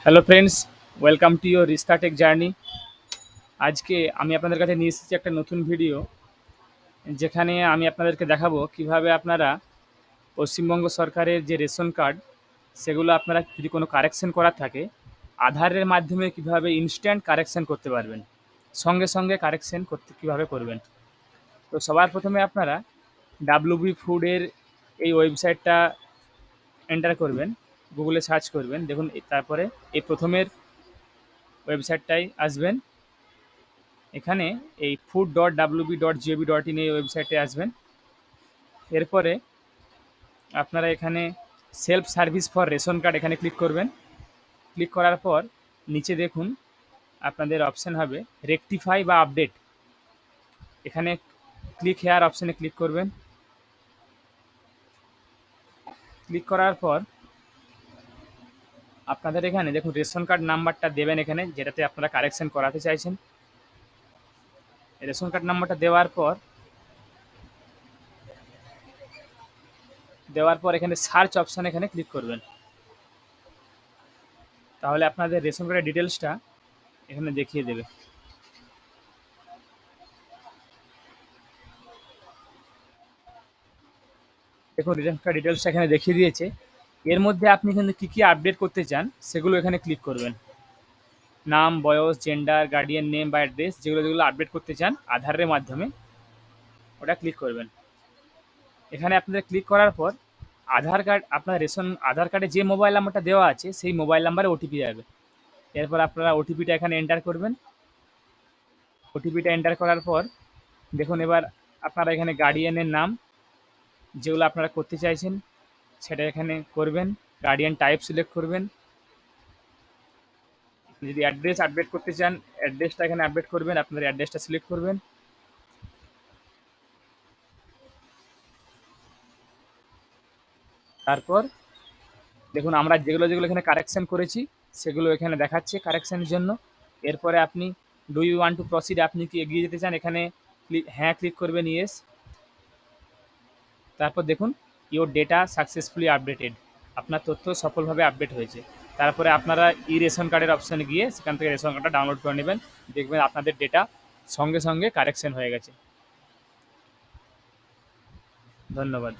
Hello friends, welcome to your Rista tech journey. আজকে আমি আপনাদের কাছে নিয়ে এসেছি একটা নতুন ভিডিও, যেখানে আমি আপনাদেরকে দেখাবো কিভাবে আপনারা পশ্চিমবঙ্গ সরকারের যে রেশন কার্ড, সেগুলো আপনারা যদি কোনো কারেকশন করার থাকে, আধারের মাধ্যমে কিভাবে ইনস্ট্যান্ট কারেকশন করতে পারবেন, সঙ্গে সঙ্গে কারেকশন করতে কিভাবে করবেন। তো সবার প্রথমে আপনারা ডাব্লিউবি ফুডের এই ওয়েবসাইটটা এন্টার করবেন, গুগলে সার্চ করবেন। দেখুন তারপরে এই প্রথমের ওয়েবসাইটটাই আসবেন। এখানে এই food.wb.gov.in এই ওয়েবসাইটে আসবেন। এরপরে আপনারা এখানে self service for ration card এখানে ক্লিক করবেন। ক্লিক করার পর নিচে দেখুন আপনাদের অপশান হবে রেকটিফাই বা আপডেট। এখানে ক্লিক হেয়ার অপশানে ক্লিক করবেন। ক্লিক করার পর আপনাদের এখানে দেখুন রেশন কার্ড নাম্বারটা দেবেন এখানে, যেটাতে আপনারা কারেকশন করাতে চাইছেন। রেশন কার্ড নাম্বারটা দেওয়ার পর এখানে সার্চ অপশান এখানে ক্লিক করবেন। তাহলে আপনাদের রেশন কার্ডের ডিটেলসটা এখানে দেখিয়ে দেবে। দেখুন রেশন কার্ড ডিটেলসটা এখানে দেখিয়ে দিয়েছে। এর মধ্যে আপনি কিন্তু কী কী আপডেট করতে চান সেগুলো এখানে ক্লিক করবেন। নাম, বয়স, জেন্ডার, গার্ডিয়ান নেম বা অ্যাড্রেস, যেগুলো যেগুলো আপডেট করতে চান আধারের মাধ্যমে, ওটা ক্লিক করবেন। এখানে আপনাদের ক্লিক করার পর আধার কার্ডে যে মোবাইল নাম্বারটা দেওয়া আছে সেই মোবাইল নাম্বারে ওটিপি যাবে। এরপর আপনারা ওটিপিটা এখানে এন্টার করবেন। ওটিপিটা এন্টার করার পর দেখুন এবার আপনারা এখানে গার্ডিয়ানের নাম যেগুলো আপনারা করতে চাইছেন সেটা এখানে করবেন। গার্ডিয়ান টাইপ সিলেক্ট করবেন। যদি অ্যাড্রেস আপডেট করতে চান, অ্যাড্রেসটা এখানে আপডেট করবেন, আপনাদের অ্যাড্রেসটা সিলেক্ট করবেন। তারপর দেখুন আমরা যেগুলো যেগুলো এখানে কারেকশন করেছি সেগুলো এখানে দেখাচ্ছে কারেকশনের জন্য। এরপরে আপনি do you want to proceed, আপনি কি এগিয়ে যেতে চান, এখানে হ্যাঁ ক্লিক করবেন, ইয়েস। তারপর দেখুন ইওর ডেটা সাকসেসফুলি আপডেটেড, আপনার তথ্য সফলভাবে আপডেট হয়েছে। তারপরে আপনারা ই রেশন কার্ডের অপশানে গিয়ে সেখান থেকে রেশন কার্ডটা ডাউনলোড করে নেবেন। দেখবেন আপনাদের ডেটা সঙ্গে সঙ্গে কারেকশন হয়ে গেছে। ধন্যবাদ।